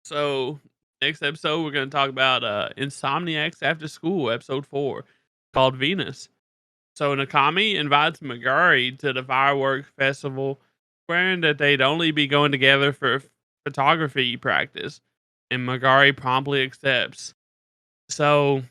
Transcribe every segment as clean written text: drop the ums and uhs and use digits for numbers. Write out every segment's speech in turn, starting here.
So next episode, we're going to talk about Insomniacs After School, episode 4, called Venus. So Nakami invites Magari to the firework festival, swearing that they'd only be going together for photography practice, and Magari promptly accepts. So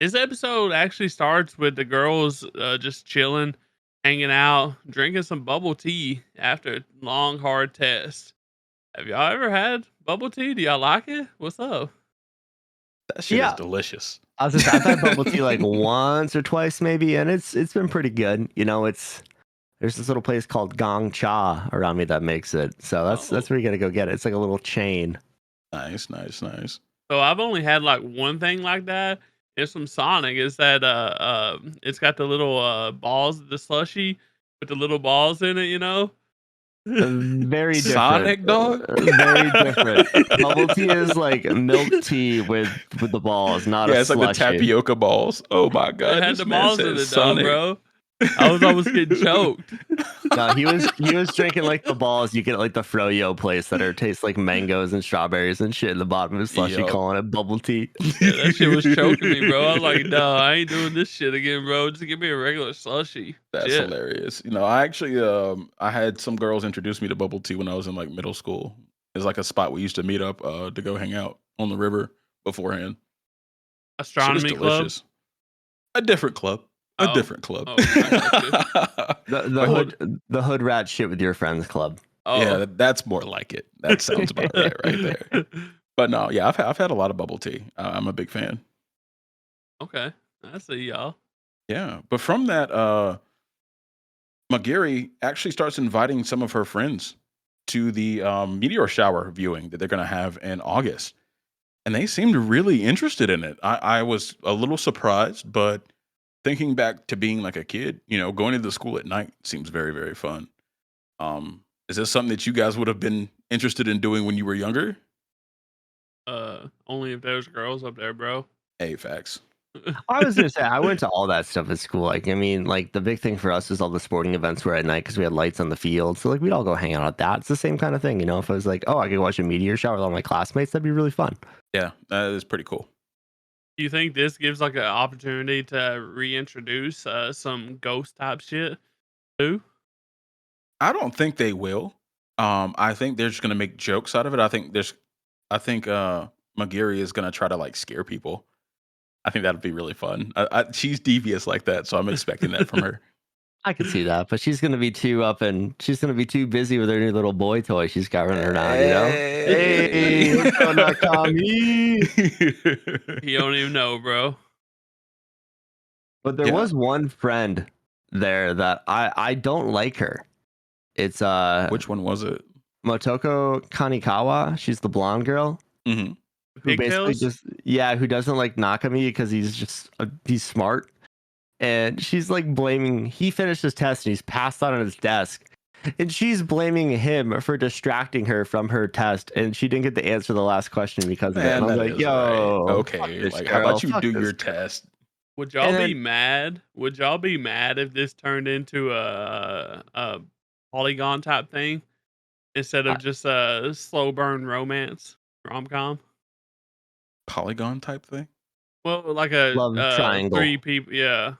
this episode actually starts with the girls just chilling, hanging out, drinking some bubble tea after a long, hard test. Have y'all ever had bubble tea? Do y'all like it? What's up? That shit is delicious. I was just I've had bubble tea like once or twice maybe, and it's been pretty good. You know, there's this little place called Gong Cha around me that makes it. So that's where you gotta go get it. It's like a little chain. Nice. So I've only had like one thing like that. It's from Sonic. Is that it's got the little balls, the slushy with the little balls in it, you know? Very different. Sonic dog? Very different. Bubble tea is like milk tea with the balls, not a it's like the tapioca balls. Oh my god. It had the balls in it though, bro. I was almost getting choked. No, he was drinking like the balls you get at like the froyo place that taste like mangoes and strawberries and shit in the bottom of his slushy, calling it bubble tea. Yeah, that shit was choking me, bro. I was like, no, I ain't doing this shit again, bro. Just give me a regular slushy. That's hilarious. You know, I actually I had some girls introduce me to bubble tea when I was in like middle school. It's like a spot we used to meet up to go hang out on the river beforehand. Astronomy club? A different club. A different club. The hood rat shit with your friends club. Oh. Yeah, that's more like it. That sounds about right there. But no, yeah, I've had a lot of bubble tea. I'm a big fan. Okay, I see y'all. Yeah, but from that, Magiri actually starts inviting some of her friends to the meteor shower viewing that they're going to have in August. And they seemed really interested in it. I was a little surprised, but thinking back to being like a kid, you know, going to the school at night seems very, very fun. Is this something that you guys would have been interested in doing when you were younger? Only if there's girls up there, bro. Hey, facts. I was gonna say I went to all that stuff at school. Like, I mean, like the big thing for us is all the sporting events were at night because we had lights on the field. So like we'd all go hang out at that. It's the same kind of thing, you know. If I was like, oh, I could watch a meteor shower with all my classmates, that'd be really fun. Yeah, that is pretty cool. Do you think this gives like an opportunity to reintroduce some ghost type shit too? I don't think they will. I think they're just gonna make jokes out of it. I think Magiri is gonna try to like scare people. I think that'd be really fun. She's devious like that, so I'm expecting that from her. I could see that, but she's gonna be too busy with her new little boy toy she's got running around, you know? Hey, He don't even know, bro. But there was one friend there that I don't like her. It's which one was it? Motoko Kanikawa. She's the blonde girl. Mm-hmm. Who basically who doesn't like Nakami because he's smart. And she's like blaming, he finished his test and he's passed out on his desk. And she's blaming him for distracting her from her test. And she didn't get the answer to the last question because of it. And I'm like, yo, right. Okay, like, how about you do your test? Would y'all be mad? Would y'all be mad if this turned into a polygon type thing instead of just a slow burn romance rom-com? Polygon type thing? Well, like a love triangle. 3 people, yeah.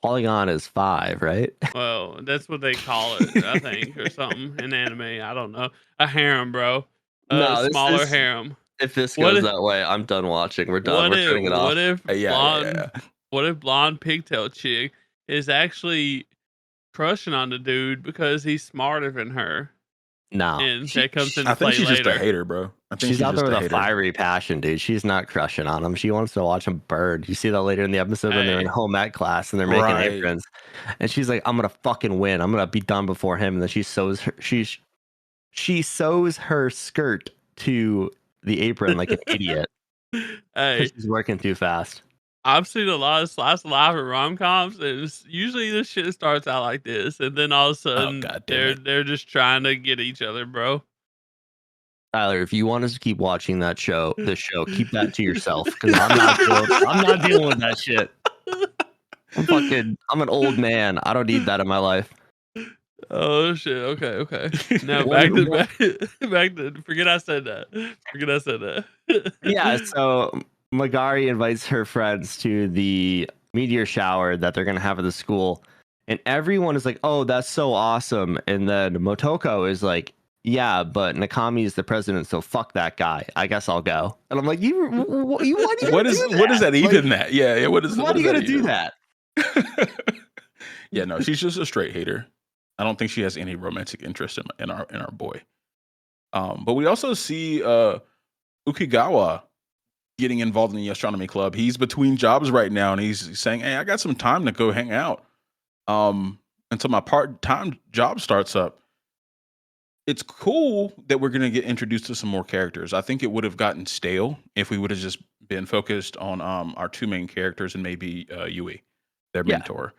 Polygon is 5, right? Well, that's what they call it, I think, or something in anime. I don't know. A harem, bro. Smaller harem. If this goes that way, I'm done watching. We're done. We're turning it off. What if blonde pigtail chick is actually crushing on the dude because he's smarter than her? No, and that comes into I think play she's later. just a hater, bro. I think she's out there with a fiery passion, dude. She's not crushing on him. She wants to watch him burn. You see that later in the episode when they're in home ec class and they're making aprons, and she's like, "I'm gonna fucking win. I'm gonna be done before him." And then she sews her skirt to the apron like an idiot. Hey, she's working too fast. I've seen a lot of slice of life and rom-coms, and usually this shit starts out like this, and then all of a sudden they're just trying to get each other, bro. Tyler, if you want us to keep watching this show, keep that to yourself because I'm not dealing with that shit. I'm an old man. I don't need that in my life. Oh shit. Okay. Now One, back to one, back to forget I said that. Forget I said yeah, that. so Magari invites her friends to the meteor shower that they're gonna have at the school, and everyone is like, "Oh, that's so awesome!" And then Motoko is like, "Yeah, but Nakami is the president, so fuck that guy. I guess I'll go." And I'm like, why are you gonna do what is that? that Like, even? That yeah. why What are is you that gonna do even? that? Yeah, no, she's just a straight hater. I don't think she has any romantic interest in our boy. But we also see Ukigawa getting involved in the astronomy club. He's between jobs right now, and he's saying, "Hey, I got some time to go hang out until my part-time job starts up." It's cool that we're gonna get introduced to some more characters. I think it would have gotten stale if we would have just been focused on our two main characters and maybe Yui, their Yeah, mentor.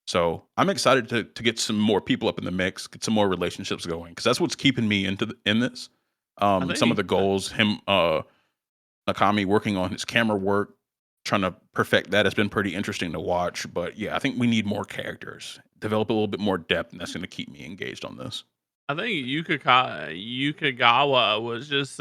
So I'm excited to get some more people up in the mix, get some more relationships going, because that's what's keeping me in this. I Some of think the goals, him Nakami working on his camera work, trying to perfect that has been pretty interesting to watch. But yeah, I think we need more characters, develop a little bit more depth, and that's going to keep me engaged on this. I think Yukagawa was just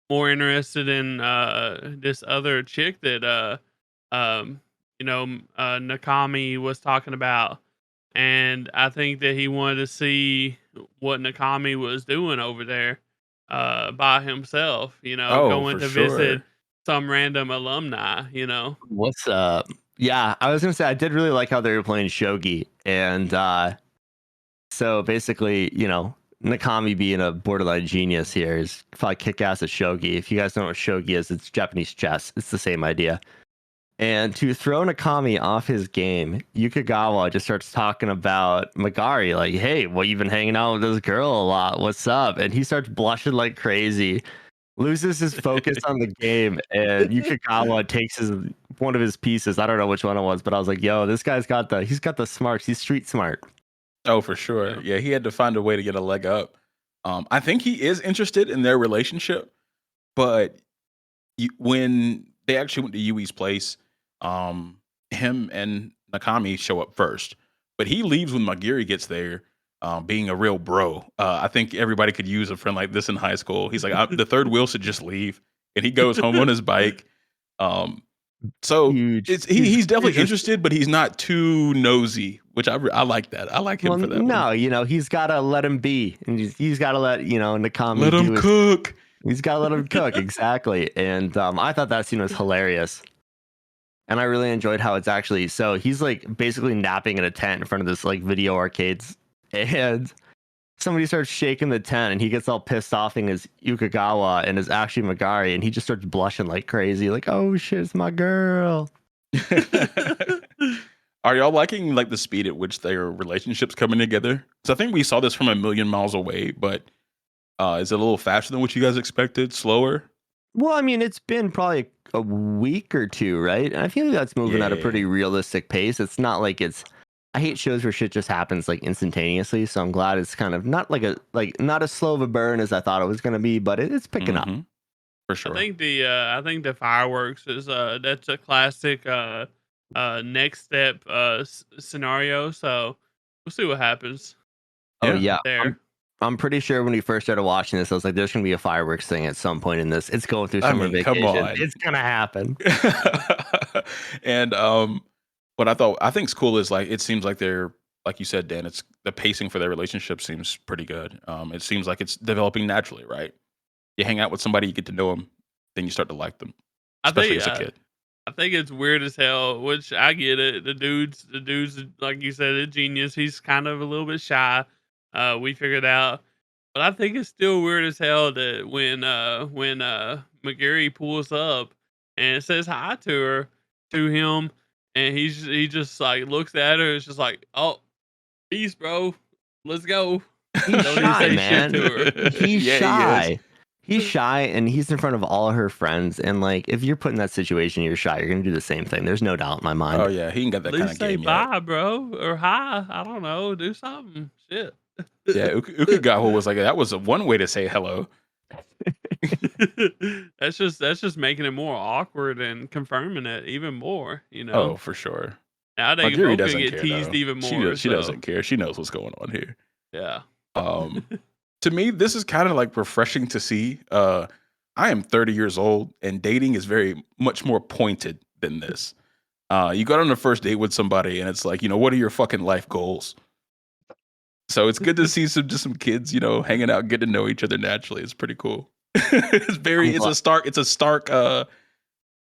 more interested in this other chick that Nakami was talking about, and I think that he wanted to see what Nakami was doing over there by himself. Oh, Going for to visit sure. some random alumni. what's up? Yeah, I was gonna say I did really like how they were playing shogi, and so basically, Nakami being a borderline genius here is probably kick ass at shogi. If you guys don't know what shogi is, it's Japanese chess. It's the same idea. And to throw Nakami off his game, Yukagawa just starts talking about Magari, like, "Hey, well, you've been hanging out with this girl a lot. What's up?" And he starts blushing like crazy, loses his focus on the game, and Yukagawa takes one of his pieces. I don't know which one it was, but I was like, "Yo, this guy's he's got the smarts. He's street smart." Oh, for sure. Yeah. Yeah, he had to find a way to get a leg up. I think he is interested in their relationship, but when they actually went to Yui's place, um, him and Nakami show up first, but he leaves when Magiri gets there, being a real bro. I think everybody could use a friend like this in high school. He's like, the third wheel should just leave, and he goes home on his bike. Um, so Huge. he's He's definitely just interested, but he's not too nosy, which I like that. I like him well, for that one. no, he's got to let him be, and he's got to let Let Nakami him do his. cook. He's got to let him cook exactly, and I thought that scene was hilarious, and I really enjoyed how it's actually. So he's like basically napping in a tent in front of this like video arcades, and somebody starts shaking the tent, and he gets all pissed off and is Yukagawa and is actually Magari, and he just starts blushing like crazy, like, "Oh shit, it's my girl." Are y'all liking like the speed at which their relationships coming together? So I think we saw this from a million miles away, but is it a little faster than what you guys expected? Slower? Well, I mean, it's been probably a week or two, right? And I feel like that's moving at a Yeah. pretty realistic pace. It's not like it's. I hate shows where shit just happens like instantaneously. So I'm glad it's kind of not not as slow of a burn as I thought it was going to be, but it's picking up. Hmm. For I sure. think the fireworks is that's a classic next step scenario. So we'll see what happens Oh Yeah. yeah, there. I'm pretty sure when we first started watching this, I was like, "There's going to be a fireworks thing at some point in this. It's going through I summer mean, come vacation. on. It's gonna happen." And what I think's cool is like it seems like they're like you said, Dan, it's the pacing for their relationship seems pretty good. It seems like it's developing naturally, right? You hang out with somebody, you get to know them, then you start to like them, I especially think as a kid. I think it's weird as hell, which I get it. The dude's like you said, a genius. He's kind of a little bit shy. We figured out, but I think it's still weird as hell that when McGarry pulls up and says hi to him, and he just like looks at her. It's just like, oh, peace, bro. Let's go. He's Don't even shy, say shit man. to her. He's Yeah, he is. shy. He's shy and he's in front of all her friends. And like, if you're put in that situation, you're shy, you're going to do the same thing. There's no doubt in my Oh mind. yeah, he ain't got At that kind least of say game yet. bye, bro, or hi. I don't know. Do something. Shit. Yeah, Ukigawa was like that was one way to say hello. That's just making it more awkward and confirming it even more. Oh, for sure. Now they Margiri both gonna doesn't get care teased though. even more. She So doesn't care. She knows what's going on here. Yeah. Um, to me, this is kind of like refreshing to see. I am 30 years old, and dating is very much more pointed than this. You go on a first date with somebody, and it's like, what are your fucking life goals? So it's good to see some kids, hanging out, getting to know each other naturally. It's pretty cool. It's a stark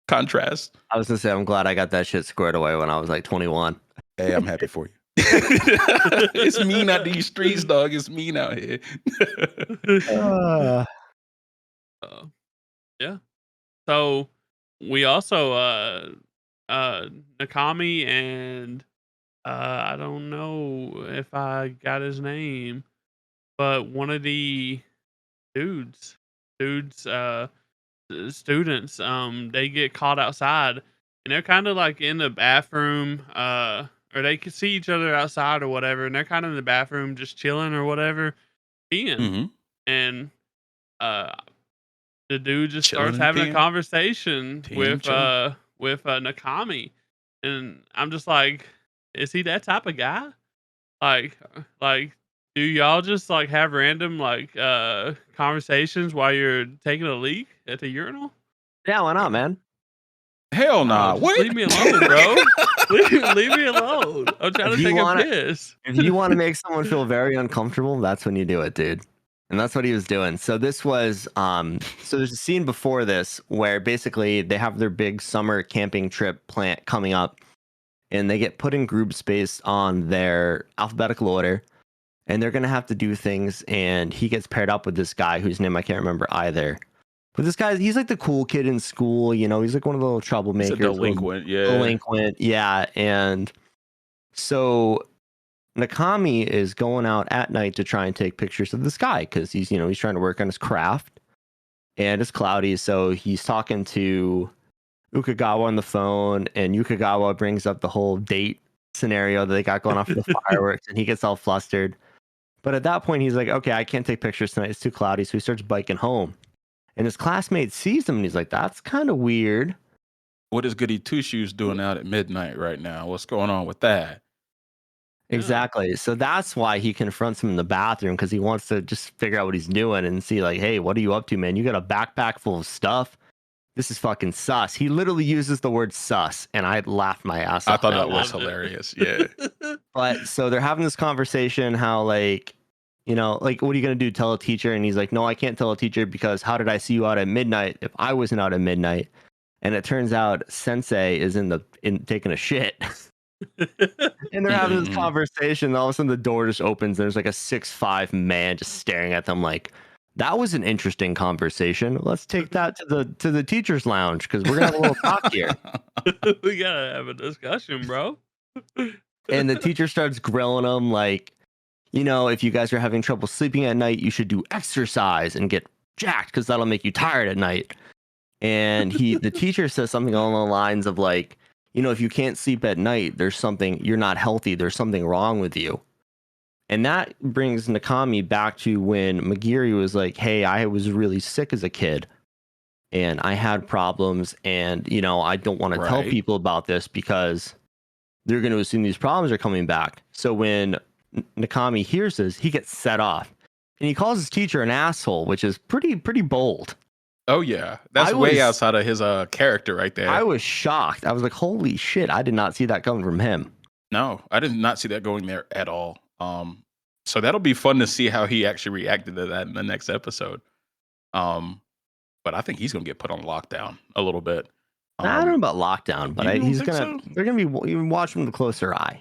contrast. I was gonna say I'm glad I got that shit squared away when I was like 21. Hey, I'm happy for you. It's mean out these streets, dog. It's mean out here. Yeah. So we also Nakami and I don't know if I got his name, but one of the dudes students they get caught outside and they're kind of like in the bathroom or they can see each other outside or whatever, and they're kind of in the bathroom just chilling or whatever, peeing. hmm And uh the dude just Chilling starts and having a peeing. conversation Peeing, chilling. with Nakami, and I'm just like, is he that type of guy? Like, do y'all just like have random like conversations while you're taking a leak at the urinal? Yeah, why not, man? Hell No, nah. just What? leave me alone, bro. leave me alone. I'm trying If to you take a wanna piss. if you want to make someone feel very uncomfortable, that's when you do it, dude. And that's what he was doing. So this was so there's a scene before this where basically they have their big summer camping trip plant coming up, and they get put in groups based on their alphabetical order, and they're gonna have to do things, and he gets paired up with this guy whose name I can't remember either. But this guy, he's like the cool kid in school, he's like one of the little troublemakers. He's a delinquent, yeah. Delinquent, yeah. And so Nakami is going out at night to try and take pictures of the sky because he's trying to work on his craft, and it's cloudy. So he's talking to Ukagawa on the phone, and Ukagawa brings up the whole date scenario that they got going on for the fireworks, and he gets all flustered. But at that point, he's like, okay, I can't take pictures tonight. It's too cloudy. So he starts biking home. And his classmate sees him and he's like, that's kind of weird. What is Goody Two Shoes doing out at midnight right now? What's going on with that? Yeah. Exactly. So that's why he confronts him in the bathroom, because he wants to just figure out what he's doing and see, like, hey, what are you up to, man? You got a backpack full of stuff. This is fucking sus. He literally uses the word sus, and I laughed my ass off. I thought I that was loved it. hilarious. Yeah. But so they're having this conversation how, like, like, what are you going to do? Tell a teacher? And he's like, no, I can't tell a teacher because how did I see you out at midnight if I wasn't out at midnight? And it turns out Sensei is in taking a shit. And they're having this conversation. And all of a sudden the door just opens. And there's like a 6'5" man just staring at them like, that was an interesting conversation. Let's take that to the teacher's lounge because we're going to have a little talk here. We gotta have a discussion, bro. And the teacher starts grilling him like, if you guys are having trouble sleeping at night, you should do exercise and get jacked because that'll make you tired at night. And the teacher says something along the lines of like, if you can't sleep at night, there's something, you're not healthy. There's something wrong with you. And that brings Nakami back to when Magiri was like, hey, I was really sick as a kid and I had problems. And, I don't want to tell people about this because they're going to assume these problems are coming back. So when Nakami hears this, he gets set off and he calls his teacher an asshole, which is pretty bold. Oh yeah, that's way outside of his character right there. I was shocked. I was like, holy shit, I did not see that coming from him. No, I did not see that going there at all. So that'll be fun to see how he actually reacted to that in the next episode. But I think he's gonna get put on lockdown a little bit. I don't know about lockdown, but they're gonna be watching him with a closer eye,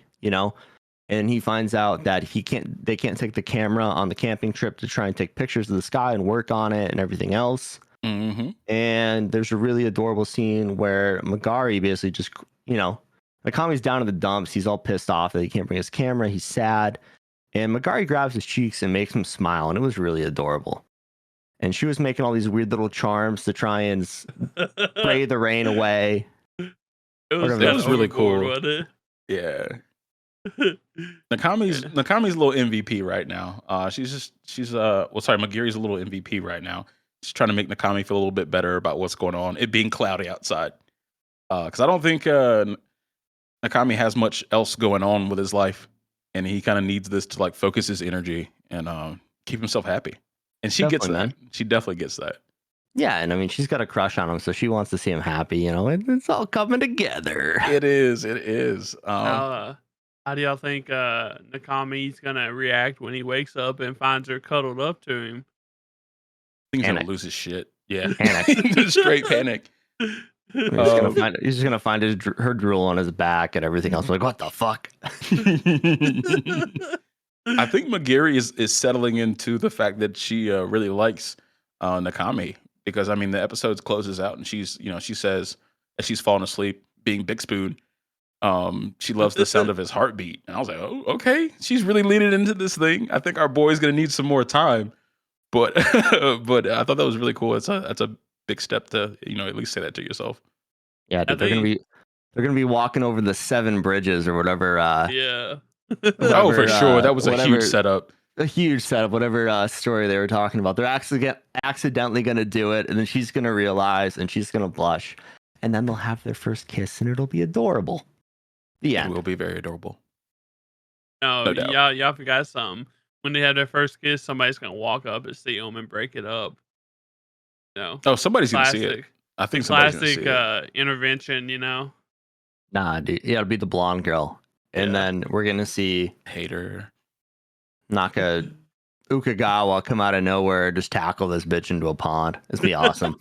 And he finds out that they can't take the camera on the camping trip to try and take pictures of the sky and work on it and everything else. Mm-hmm. And there's a really adorable scene where Magari basically just, Nakami's down in the dumps. He's all pissed off that he can't bring his camera. He's sad. And Magari grabs his cheeks and makes him smile. And it was really adorable. And she was making all these weird little charms to try and spray the rain away. It was really cool. Wasn't it? Yeah. Nakami's a little MVP right now. Magiri's a little MVP right now. She's trying to make Nakami feel a little bit better about what's going on. It being cloudy outside. Because I don't think Nakami has much else going on with his life. and he kind of needs this to like focus his energy and keep himself happy. And she gets Definitely, that. man. She definitely gets that. Yeah, and I mean, she's got a crush on him, so she wants to see him happy. You know, it's all coming together. It is. It is. How do y'all think Nakami's gonna react when he wakes up and finds her cuddled up to him? He's gonna Panic. lose his shit. Yeah, Panic. straight panic. He's gonna find. He's just gonna find her drool on his back and everything else. Like, what the fuck? I think Magiri is settling into the fact that she really likes Nakami, because I mean the episode closes out and she's she says as she's falling asleep being Big Spoon, she loves the sound of his heartbeat, and I was like, oh, okay, she's really leaning into this thing. I think our boy's gonna need some more time, but but I thought that was really cool. That's a big step to at least say that to yourself. Yeah, dude, they're gonna be walking over the 7 bridges or whatever. Yeah. Oh, for sure, that was a whatever- huge setup. A huge setup, whatever story they were talking about. They're actually accidentally gonna do it, and then she's gonna realize, and she's gonna blush, and then they'll have their first kiss, and it'll be adorable. The It end. will be very adorable. No, No doubt. y'all forgot something. When they have their first kiss, somebody's gonna walk up and see them and break it up. No, Oh, somebody's gonna see it. classic, I think somebody's gonna classic see it. intervention. You know, Nah, dude, yeah, it'll be the blonde girl, and Yeah. then we're gonna see Hater. Ukagawa come out of nowhere, just tackle this bitch into a pond. It's be awesome.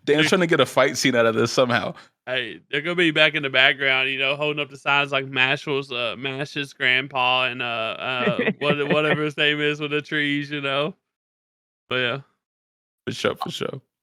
Dan's trying to get a fight scene out of this somehow. hey, they're gonna be back in the background. You know, holding up the signs like Mash's grandpa and whatever his name is with the trees. You know, but yeah. For sure, for sure.